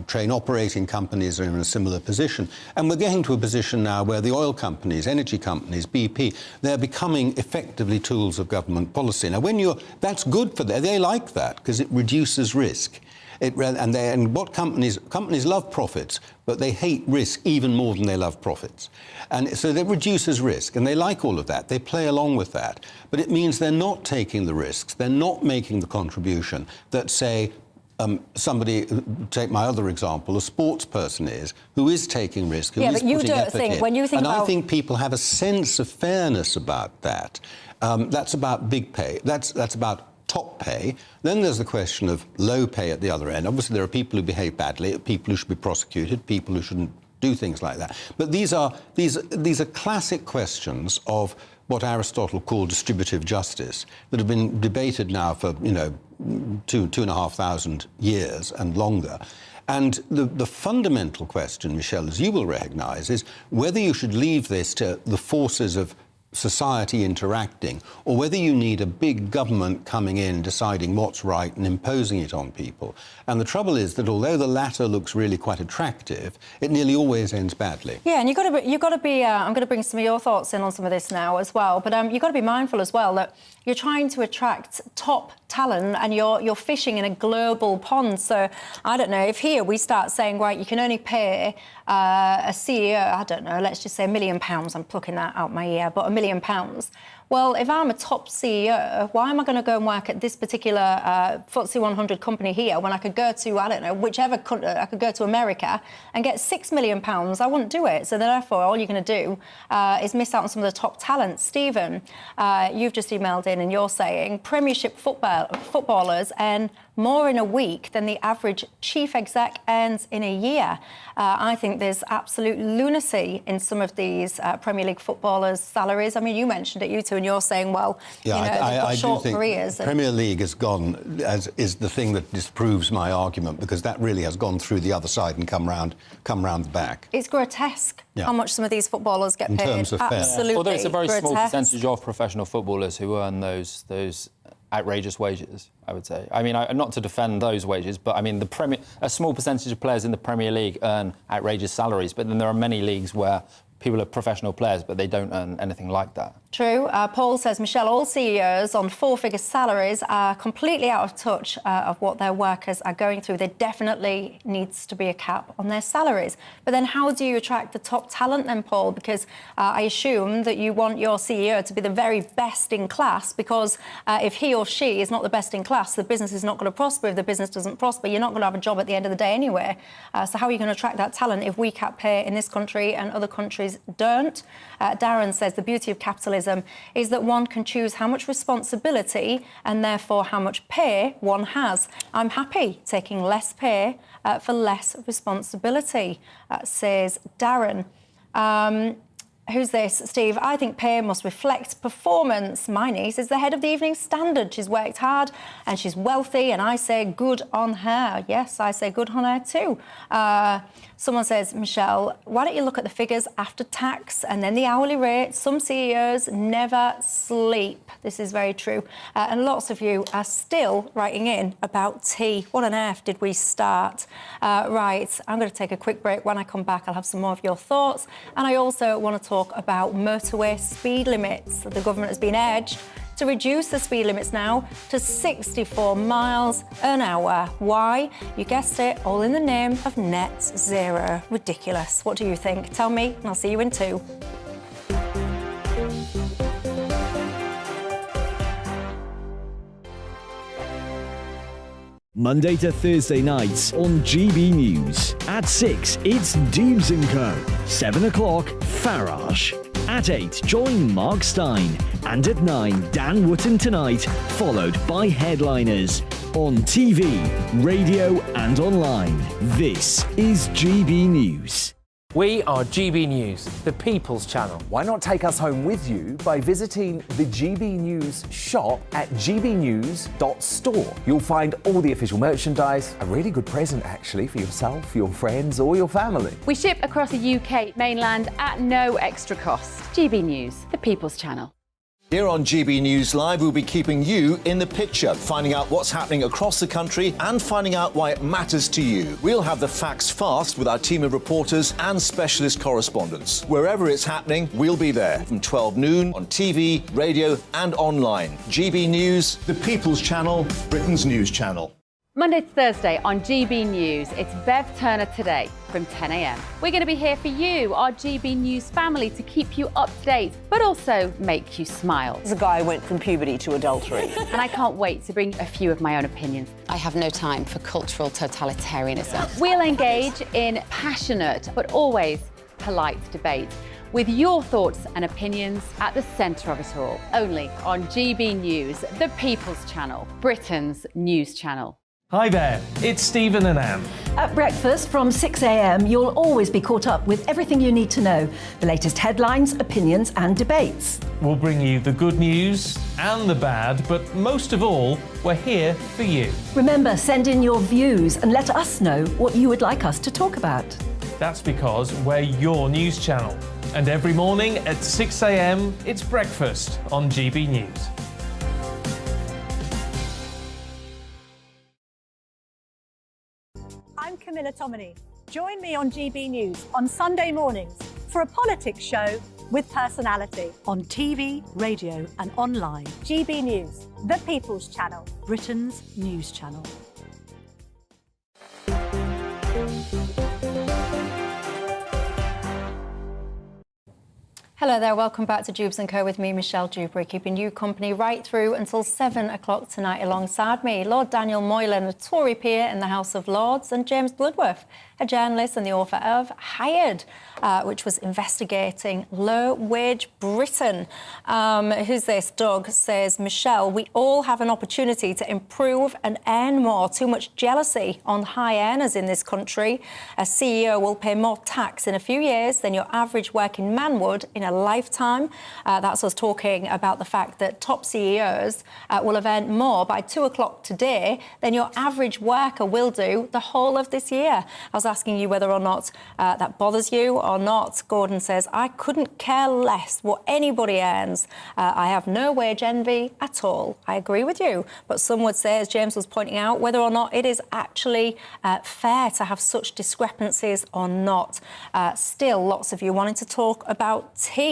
train operating companies are in a similar position. And we're getting to a position now where the oil companies, energy companies, BP, they're becoming effectively tools of government policy. Now, that's good for them. They like that because it reduces risk. And what companies love profits, but they hate risk even more than they love profits. And so that reduces risk, and they like all of that. They play along with that. But it means they're not taking the risks. They're not making the contribution that, say, somebody, take my other example, a sports person who is taking risk, who is putting effort in. I think people have a sense of fairness about that. That's about big pay. That's about top pay. Then there's the question of low pay at the other end. Obviously, there are people who behave badly, people who should be prosecuted, people who shouldn't do things like that. But these are classic questions of what Aristotle called distributive justice that have been debated now for, 2,500 years and longer. And the fundamental question, Michelle, as you will recognise, is whether you should leave this to the forces of society interacting, or whether you need a big government coming in, deciding what's right and imposing it on people. And the trouble is that although the latter looks really quite attractive, it nearly always ends badly. Yeah, and you've got to be. I'm going to bring some of your thoughts in on some of this now as well. But you've got to be mindful as well that you're trying to attract top talent and you're fishing in a global pond. So I don't know if here we start saying, right, you can only pay a CEO, I don't know, let's just say £1 million. I'm plucking that out my ear, but £1 million. Well, if I'm a top CEO, why am I going to go and work at this particular FTSE 100 company here when I could go to, I don't know, whichever country, I could go to America and get £6 million? I wouldn't do it. So therefore, all you're going to do is miss out on some of the top talent. Stephen, you've just emailed in and you're saying Premiership footballers earn more in a week than the average chief exec earns in a year. I think there's absolute lunacy in some of these Premier League footballers' salaries. I mean, you mentioned it, you two, and you're saying, well, they've got short careers. The Premier League has gone, is the thing that disproves my argument, because that really has gone through the other side and come round the back. It's grotesque how much some of these footballers get paid. In terms of Absolutely. Although it's a very grotesque. small percentage of professional footballers who earn those outrageous wages, I would say. I mean, not to defend those wages, but I mean, a small percentage of players in the Premier League earn outrageous salaries, but then there are many leagues where people are professional players, but they don't earn anything like that. True. Paul says, Michelle, all CEOs on four-figure salaries are completely out of touch of what their workers are going through. There definitely needs to be a cap on their salaries. But then how do you attract the top talent then, Paul? Because I assume that you want your CEO to be the very best in class, because if he or she is not the best in class, the business is not going to prosper. If the business doesn't prosper, you're not going to have a job at the end of the day anyway. So how are you going to attract that talent if we cap pay in this country and other countries don't? Darren says the beauty of capitalism is that one can choose how much responsibility and therefore how much pay one has. I'm happy taking less pay for less responsibility, says Darren. Who's this? Steve, I think pay must reflect performance. My niece is the head of the Evening Standard. She's worked hard and she's wealthy, and I say good on her. Yes, I say good on her too. Someone says, Michelle, why don't you look at the figures after tax and then the hourly rate? Some CEOs never sleep. This is very true. And lots of you are still writing in about tea. What on earth did we start? Right, I'm going to take a quick break. When I come back, I'll have some more of your thoughts. And I also want to talk about motorway speed limits. The government has been urged to reduce the speed limits now to 64 miles an hour. Why? You guessed it, all in the name of net zero. Ridiculous. What do you think? Tell me, and I'll see you in 2. Monday to Thursday nights on GB News. At 6, it's Dewbs & Co. 7 o'clock, Farage. At 8, join Mark Stein. And at 9, Dan Wootton Tonight, followed by Headliners. On TV, radio and online. This is GB News. We are GB News, the People's Channel. Why not take us home with you by visiting the GB News shop at gbnews.store. You'll find all the official merchandise, a really good present actually for yourself, your friends or your family. We ship across the UK mainland at no extra cost. GB News, the People's Channel. Here on GB News Live, we'll be keeping you in the picture, finding out what's happening across the country and finding out why it matters to you. We'll have the facts fast with our team of reporters and specialist correspondents. Wherever it's happening, we'll be there from 12 noon on TV, radio and online. GB News, the People's Channel, Britain's news channel. Monday to Thursday on GB News, it's Bev Turner Today from 10 a.m. We're going to be here for you, our GB News family, to keep you up to date, but also make you smile. The guy went from puberty to adultery. And I can't wait to bring a few of my own opinions. I have no time for cultural totalitarianism. We'll engage in passionate, but always polite debate, with your thoughts and opinions at the centre of it all. Only on GB News, the People's Channel, Britain's news channel. Hi there, it's Stephen and Anne. At breakfast from 6 a.m, you'll always be caught up with everything you need to know, the latest headlines, opinions and debates. We'll bring you the good news and the bad, but most of all, we're here for you. Remember, send in your views and let us know what you would like us to talk about. That's because we're your news channel. And every morning at 6 a.m, it's breakfast on GB News. I'm Camilla Tominey. Join me on GB News on Sunday mornings for a politics show with personality on TV, radio and online. GB News, the People's Channel, Britain's news channel. Hello there, welcome back to Jubes & Co with me, Michelle Dewberry, keeping you company right through until 7 o'clock tonight. Alongside me, Lord Daniel Moylan, a Tory peer in the House of Lords, and James Bloodworth, a journalist and the author of Hired, which was investigating low-wage Britain. Who's this? Doug says, Michelle, we all have an opportunity to improve and earn more. Too much jealousy on high earners in this country. A CEO will pay more tax in a few years than your average working man would in a lifetime. That's us talking about the fact that top CEOs will have earned more by 2 o'clock today than your average worker will do the whole of this year. I was asking you whether or not that bothers you or not. Gordon says, I couldn't care less what anybody earns. I have no wage envy at all. I agree with you. But some would say, as James was pointing out, whether or not it is actually fair to have such discrepancies or not. Still, lots of you wanting to talk about tea.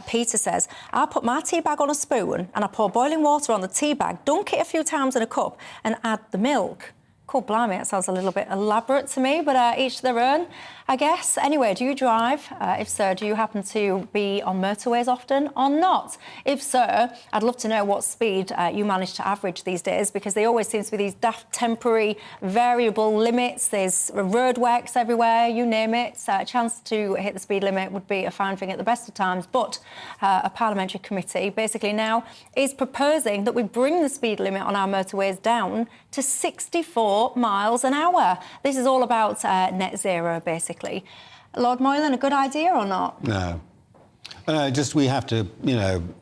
Peter says, I put my tea bag on a spoon and I pour boiling water on the tea bag, dunk it a few times in a cup and add the milk. Cool, blimey, that sounds a little bit elaborate to me, but each their own, I guess. Anyway, do you drive? If so, do you happen to be on motorways often or not? If so, I'd love to know what speed you manage to average these days, because they always seem to be these daft temporary variable limits. There's roadworks everywhere, you name it. A chance to hit the speed limit would be a fine thing at the best of times, but a parliamentary committee basically now is proposing that we bring the speed limit on our motorways down to 64 miles an hour. This is all about net zero, basically. Lord Moylan, a good idea or not? No. Just we have to,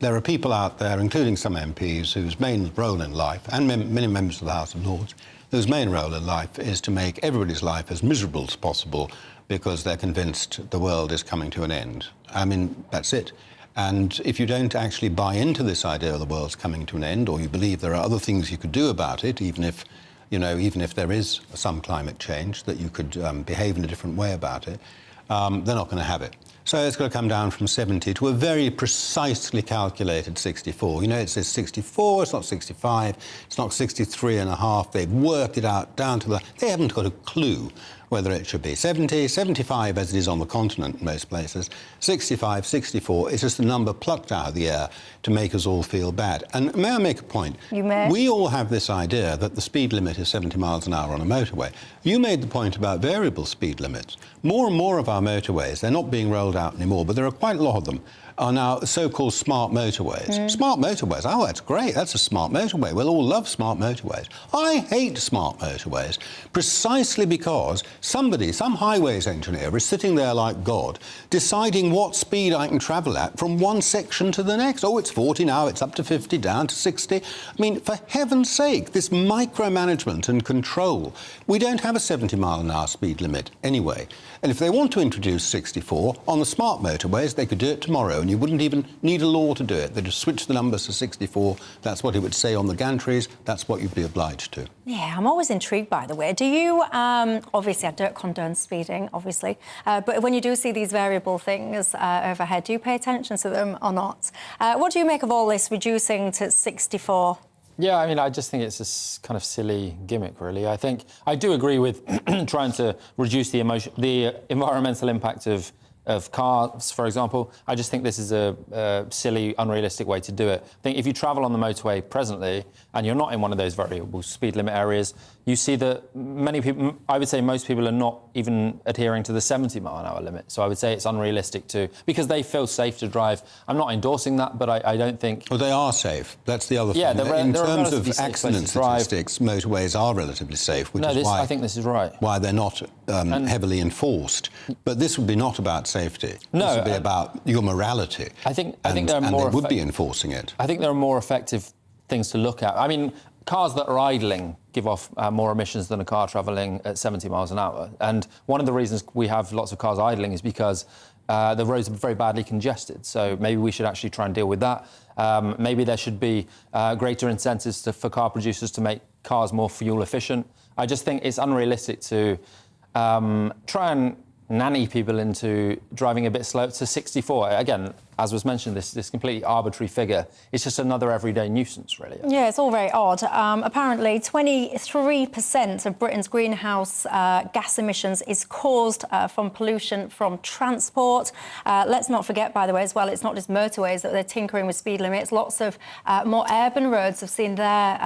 there are people out there, including some MPs, whose main role in life, and many members of the House of Lords, whose main role in life is to make everybody's life as miserable as possible because they're convinced the world is coming to an end. I mean, that's it. And if you don't actually buy into this idea of the world's coming to an end, or you believe there are other things you could do about it, even if there is some climate change, that you could behave in a different way about it, they're not going to have it. So it's got to come down from 70 to a very precisely calculated 64. You know, it says 64, it's not 65, it's not 63 and a half. They've worked it out down to they haven't got a clue whether it should be 70, 75 as it is on the continent in most places, 65, 64. It's just a number plucked out of the air to make us all feel bad. And may I make a point? You may. We all have this idea that the speed limit is 70 miles an hour on a motorway. You made the point about variable speed limits. More and more of our motorways, they're not being rolled out anymore, but there are quite a lot of them, are now so-called smart motorways. Smart motorways, oh, that's great, that's a smart motorway. We'll all love smart motorways. I hate smart motorways precisely because somebody, some highways engineer, is sitting there like God, deciding what speed I can travel at from one section to the next. Oh, it's 40 now, it's up to 50, down to 60. I mean, for heaven's sake, this micromanagement and control. We don't have a 70 mile an hour speed limit anyway. And if they want to introduce 64 on the smart motorways, they could do it tomorrow, and you wouldn't even need a law to do it. They'd just switch the numbers to 64. That's what it would say on the gantries. That's what you'd be obliged to. Yeah, I'm always intrigued, by the way. Do you, obviously, I don't condone speeding, obviously, but when you do see these variable things overhead, do you pay attention to them or not? What do you make of all this reducing to 64? Yeah, I mean, I just think it's a kind of silly gimmick, really. I think I do agree with trying to reduce the environmental impact of cars, for example. I just think this is a silly, unrealistic way to do it. I think if you travel on the motorway presently and you're not in one of those variable speed limit areas, you see that many people, I would say most people, are not even adhering to the 70 mile an hour limit. So I would say it's unrealistic because they feel safe to drive. I'm not endorsing that, but I don't think... Well, they are safe. That's the other thing. In terms of accident statistics, motorways are relatively safe, which is why... I think this is right. Why they're not heavily enforced. But this would be not about safety. No, this would be about your morality. I think there are more... And they would be enforcing it. I think there are more effective things to look at. I mean, cars that are idling give off more emissions than a car travelling at 70 miles an hour. And one of the reasons we have lots of cars idling is because the roads are very badly congested. So maybe we should actually try and deal with that. Maybe there should be greater incentives for car producers to make cars more fuel efficient. I just think it's unrealistic to try and nanny people into driving a bit slow to 64. Again, as was mentioned, this completely arbitrary figure. It's just another everyday nuisance, really. Yeah, it's all very odd. Apparently, 23% of Britain's greenhouse gas emissions is caused from pollution from transport. Let's not forget, by the way, as well, it's not just motorways that they're tinkering with speed limits. Lots of more urban roads have seen their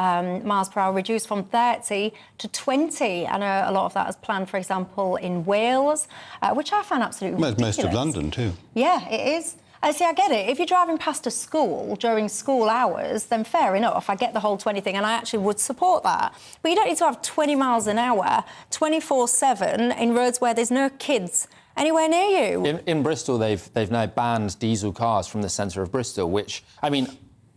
miles per hour reduced from 30 to 20. I know a lot of that is planned, for example, in Wales, which I find absolutely ridiculous. Most of London, too. Yeah, it is. See, I get it. If you're driving past a school during school hours, then fair enough. I get the whole 20 thing, and I actually would support that. But you don't need to have 20 miles an hour, 24/7, in roads where there's no kids anywhere near you. In Bristol, they've now banned diesel cars from the centre of Bristol, which, I mean,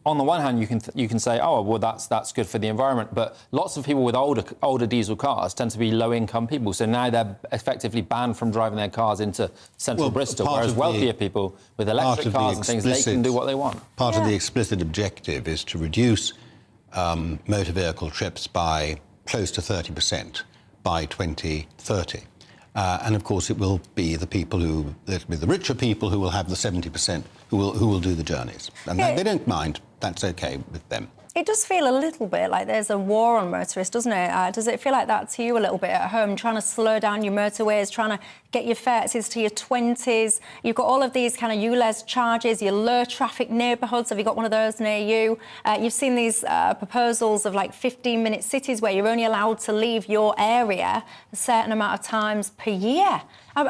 on the one hand, you can say, oh, well, that's good for the environment, but lots of people with older diesel cars tend to be low-income people, so now they're effectively banned from driving their cars into central Bristol, whereas wealthier people with electric cars and things, they can do what they want. Part of the explicit objective is to reduce motor vehicle trips by close to 30% by 2030. And of course, it will be the richer people who will have the 70% who will do the journeys, and they don't mind. That's okay with them. It does feel a little bit like there's a war on motorists, doesn't it? Does it feel like that to you a little bit at home, trying to slow down your motorways, trying to get your 30s to your 20s? You've got all of these kind of ULEZ charges, your low traffic neighbourhoods. Have you got one of those near you? You've seen these proposals of like 15-minute cities where you're only allowed to leave your area a certain amount of times per year. Who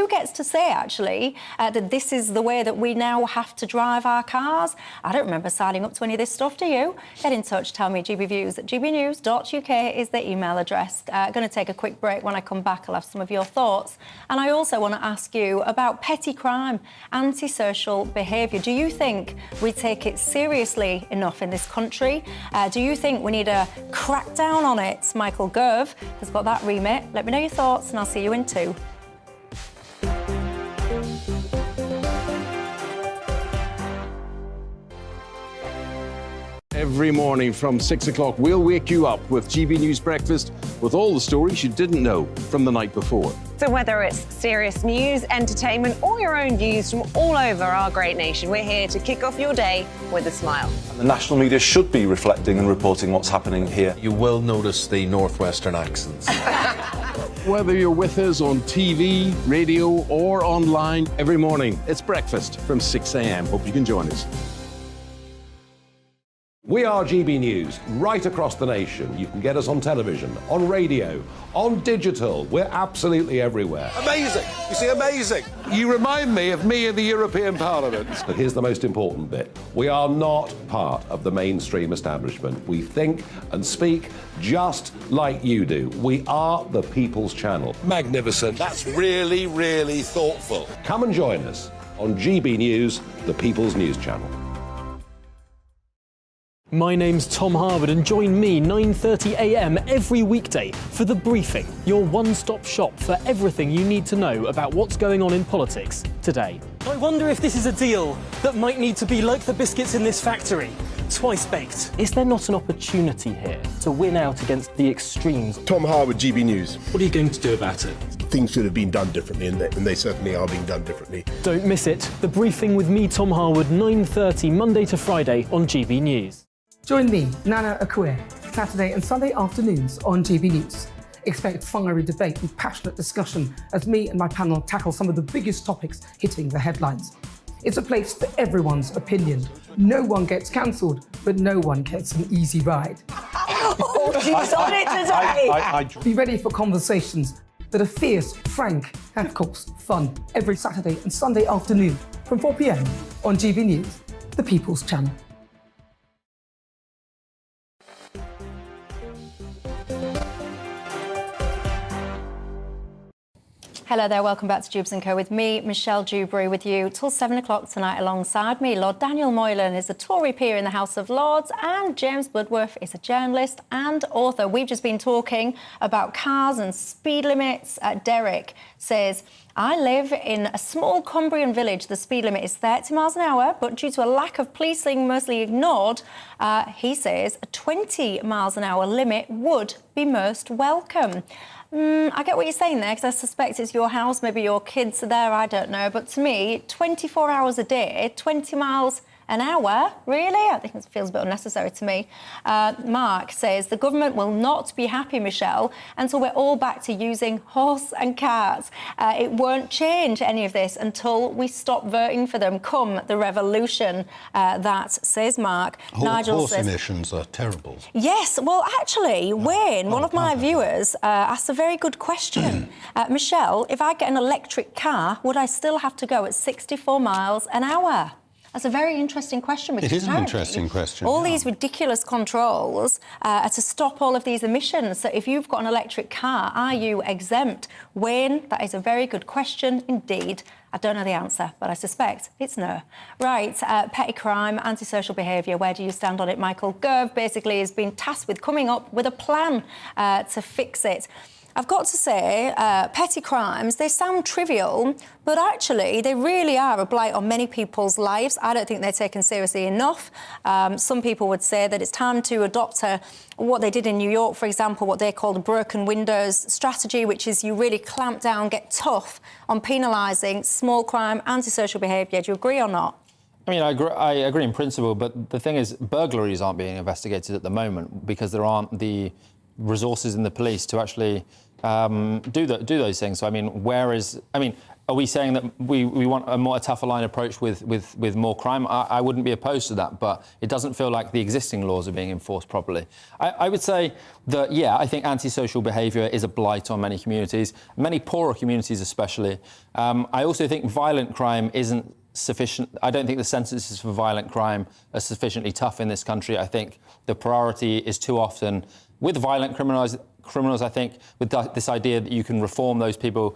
gets to say, actually, that this is the way that we now have to drive our cars? I don't remember signing up to any of this stuff, do you? Get in touch, tell me. GBViews at gbnews.uk is the email address. Going to take a quick break. When I come back, I'll have some of your thoughts. And I also want to ask you about petty crime, antisocial behaviour. Do you think we take it seriously enough in this country? Do you think we need a crackdown on it? Michael Gove has got that remit. Let me know your thoughts, and I'll see you in 2. Every morning from 6 o'clock, we'll wake you up with GB News Breakfast with all the stories you didn't know from the night before. So whether it's serious news, entertainment, or your own views from all over our great nation, we're here to kick off your day with a smile. The national media should be reflecting and reporting what's happening here. You will notice the northwestern accents. Whether you're with us on TV, radio, or online, every morning, it's breakfast from 6 a.m. Hope you can join us. We are GB News, right across the nation. You can get us on television, on radio, on digital. We're absolutely everywhere. Amazing! You see, amazing! You remind me of me in the European Parliament. But here's the most important bit. We are not part of the mainstream establishment. We think and speak just like you do. We are the People's Channel. Magnificent. That's really, really thoughtful. Come and join us on GB News, the People's News Channel. My name's Tom Harwood and join me 9:30 a.m. every weekday for The Briefing, your one-stop shop for everything you need to know about what's going on in politics today. I wonder if this is a deal that might need to be like the biscuits in this factory, twice baked. Is there not an opportunity here to win out against the extremes? Tom Harwood, GB News. What are you going to do about it? Things should have been done differently, and they certainly are being done differently. Don't miss it. The Briefing with me, Tom Harwood, 9:30 Monday to Friday on GB News. Join me, Nana Akue, Saturday and Sunday afternoons on GB News. Expect fiery debate and passionate discussion as me and my panel tackle some of the biggest topics hitting the headlines. It's a place for everyone's opinion. No one gets cancelled, but no one gets an easy ride. Oh, she's on it today! Be ready for conversations that are fierce, frank, and of course, fun. Every Saturday and Sunday afternoon from 4 p.m. on GB News, the People's Channel. Hello there, welcome back to Jubes & Co with me, Michelle Dewberry, with you till 7 o'clock tonight. Alongside me, Lord Daniel Moylan is a Tory peer in the House of Lords, and James Bloodworth is a journalist and author. We've just been talking about cars and speed limits. Derek says, I live in a small Cumbrian village. The speed limit is 30 miles an hour, but due to a lack of policing mostly ignored, he says a 20 miles an hour limit would be most welcome. I get what you're saying there, because I suspect it's your house, maybe your kids are there, I don't know. But to me, 24 hours a day, 20 miles an hour, really? I think it feels a bit unnecessary to me. Mark says, the government will not be happy, Michelle, until we're all back to using horse and carts. It won't change any of this until we stop voting for them. Come the revolution, that says Mark. Nigel horse says, emissions are terrible. Yes, well, actually, Wayne, one of my viewers, asked a very good question. Michelle, if I get an electric car, would I still have to go at 64 miles an hour? That's a very interesting question. It is an interesting question. All these ridiculous controls are to stop all of these emissions. So if you've got an electric car, are you exempt? Wayne, that is a very good question indeed. I don't know the answer, but I suspect it's no. Right, petty crime, antisocial behaviour, where do you stand on it? Michael Gove basically has been tasked with coming up with a plan to fix it. I've got to say, petty crimes, they sound trivial, but actually they really are a blight on many people's lives. I don't think they're taken seriously enough. Some people would say that it's time to adopt what they did in New York, for example, what they call the broken windows strategy, which is you really clamp down, get tough on penalising small crime, antisocial behaviour. Do you agree or not? I mean, I agree in principle, but the thing is, burglaries aren't being investigated at the moment because there aren't the resources in the police to actually do those things. So, I mean, are we saying that we want a tougher line approach with more crime? I wouldn't be opposed to that, but it doesn't feel like the existing laws are being enforced properly. I would say that, yeah, I think antisocial behaviour is a blight on many communities, many poorer communities especially. I also think violent crime isn't sufficient. I don't think the sentences for violent crime are sufficiently tough in this country. I think the priority is too often with violent criminals, I think, with this idea that you can reform those people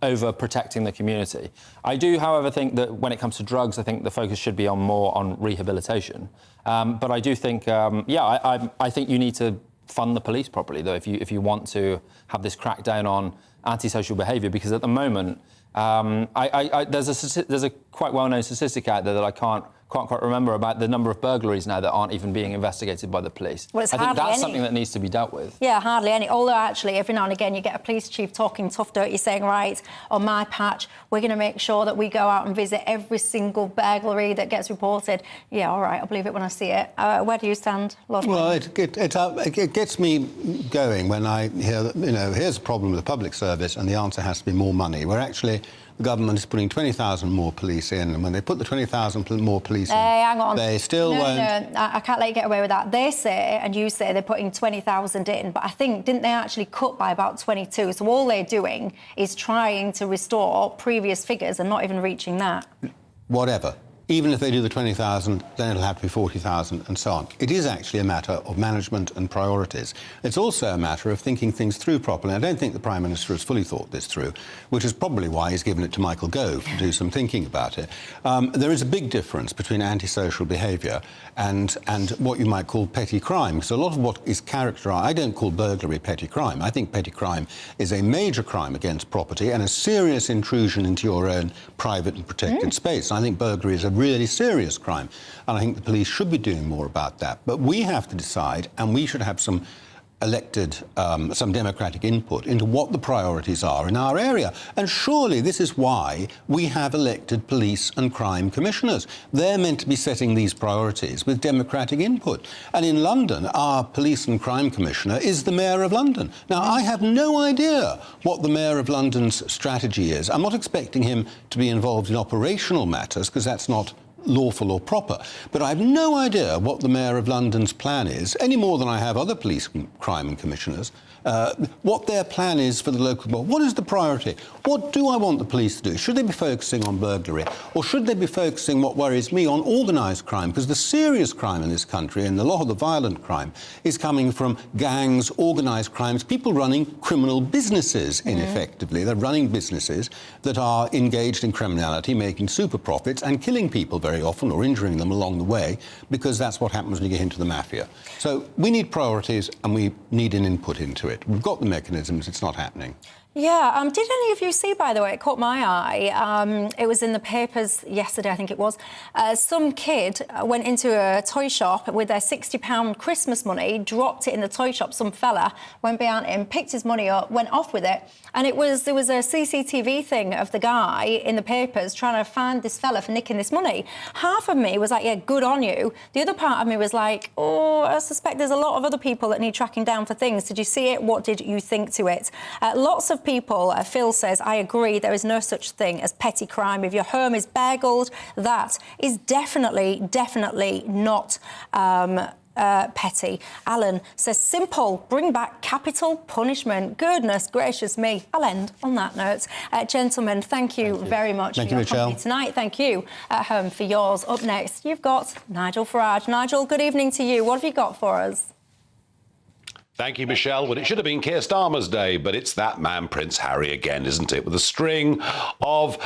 over protecting the community. I do, however, think that when it comes to drugs, I think the focus should be more on rehabilitation. But I do think, I think you need to fund the police properly, though, if you want to have this crackdown on antisocial behaviour, because at the moment, there's a quite well-known statistic out there that I can't can't quite remember about the number of burglaries now that aren't even being investigated by the police. Well, it's I think hardly that's any. something that needs to be dealt with. Yeah, hardly any. Although, actually, every now and again you get a police chief talking tough, don't you, saying, right, on my patch, we're going to make sure that we go out and visit every single burglary that gets reported. Yeah, all right, I'll believe it when I see it. Where do you stand, Lord? Well, it gets me going when I hear that, here's a problem with the public service and the answer has to be more money, where actually the government is putting 20,000 more police in, and when they put the 20,000 more police in, hang on. they still won't... No, I can't let you get away with that. They say, and you say, they're putting 20,000 in, but I think, didn't they actually cut by about 22? So all they're doing is trying to restore previous figures and not even reaching that. Whatever. Even if they do the 20,000, then it'll have to be 40,000 and so on. It is actually a matter of management and priorities. It's also a matter of thinking things through properly. I don't think the Prime Minister has fully thought this through, which is probably why he's given it to Michael Gove to do some thinking about it. There is a big difference between antisocial behaviour and what you might call petty crime. So a lot of what is characterised... I don't call burglary petty crime. I think petty crime is a major crime against property and a serious intrusion into your own private and protected space. And I think burglary is a really serious crime, and I think the police should be doing more about that. But we have to decide, and we should have some elected, some democratic input into what the priorities are in our area. And surely this is why we have elected police and crime commissioners. They're meant to be setting these priorities with democratic input. And in London, our police and crime commissioner is the Mayor of London. Now, I have no idea what the Mayor of London's strategy is. I'm not expecting him to be involved in operational matters, because that's not lawful or proper. But I have no idea what the Mayor of London's plan is, any more than I have other police and crime commissioners, what their plan is for the local... What is the priority? What do I want the police to do? Should they be focusing on burglary? Or should they be focusing, what worries me, on organised crime? Because the serious crime in this country, and a lot of the violent crime, is coming from gangs, organised crimes, people running criminal businesses, ineffectively. They're running businesses that are engaged in criminality, making super profits, and killing people very often, or injuring them along the way, because that's what happens when you get into the mafia. So we need priorities, and we need an input into it. We've got the mechanisms, it's not happening. Yeah, did any of you see, by the way, it caught my eye, it was in the papers yesterday, I think it was, some kid went into a toy shop with their £60 Christmas money, dropped it in the toy shop, some fella went behind him, picked his money up, went off with it, and there was a CCTV thing of the guy in the papers trying to find this fella for nicking this money. Half of me was like, yeah, good on you. The other part of me was like, oh, I suspect there's a lot of other people that need tracking down for things. Did you see it? What did you think to it? Lots of people, Phil says, I agree, there is no such thing as petty crime. If your home is burgled, that is definitely not petty. Alan says, simple, bring back capital punishment. Goodness gracious me. I'll end on that note. Gentlemen, thank you very much for your company tonight. Thank you at home for yours. Up next, you've got Nigel Farage. Nigel, good evening to you. What have you got for us? Thank you, Michelle. Well, it should have been Keir Starmer's day, but it's that man, Prince Harry, again, isn't it? With a string of